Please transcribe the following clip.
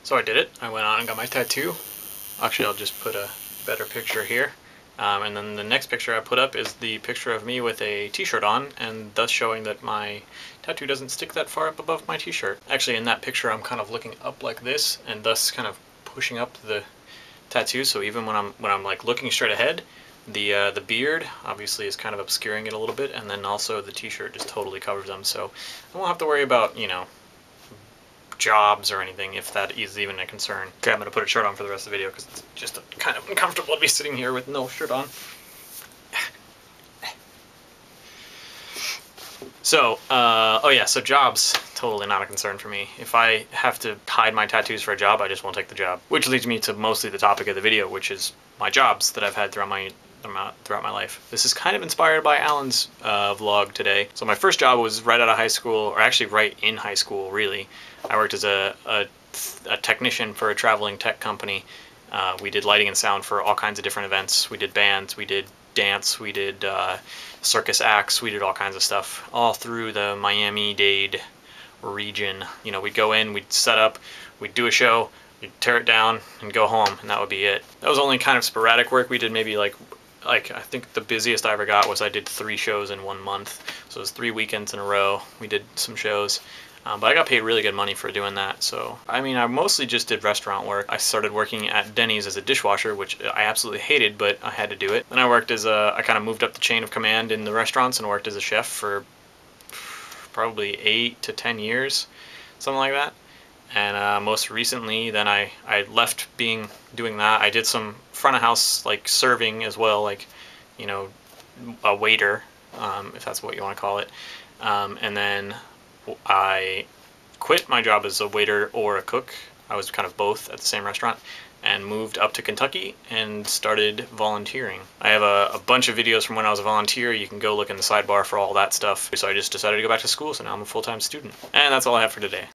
So I did it. I went on and got my tattoo. Actually, I'll just put a better picture here. And then the next picture I put up is the picture of me with a t-shirt on, and thus showing that my tattoo doesn't stick that far up above my t-shirt. Actually, in that picture, I'm kind of looking up like this, and thus kind of pushing up the tattoo. So even when I'm like looking straight ahead, the beard obviously is kind of obscuring it a little bit, and then also the t-shirt just totally covers them. So I won't have to worry about, you know, jobs or anything, if that is even a concern. Okay, I'm gonna put a shirt on for the rest of the video because it's just kind of uncomfortable to be sitting here with no shirt on. So, oh yeah, so jobs, totally not a concern for me. If I have to hide my tattoos for a job, I just won't take the job. Which leads me to mostly the topic of the video, which is my jobs that I've had throughout my life. This is kind of inspired by Alan's vlog today. So my first job was right out of high school, or actually right in high school, really. I worked as a technician for a traveling tech company. We did lighting and sound for all kinds of different events. We did bands, we did dance, we did circus acts, we did all kinds of stuff, all through the Miami-Dade region. You know, we'd go in, we'd set up, we'd do a show, we'd tear it down, and go home, and that would be it. That was only kind of sporadic work. We did maybe like I think the busiest I ever got was I did 3 shows in 1 month. So it was 3 weekends in a row. We did some shows. But I got paid really good money for doing that. So, I mean, I mostly just did restaurant work. I started working at Denny's as a dishwasher, which I absolutely hated, but I had to do it. Then I worked as I kind of moved up the chain of command in the restaurants and worked as a chef for probably 8 to 10 years, something like that. And most recently, then I left doing that. I did some front of house, like serving as well, like, you know, a waiter, if that's what you want to call it. And then I quit my job as a waiter or a cook. I was kind of both at the same restaurant, and moved up to Kentucky and started volunteering. I have a bunch of videos from when I was a volunteer. You can go look in the sidebar for all that stuff. So I just decided to go back to school, so now I'm a full-time student. And that's all I have for today.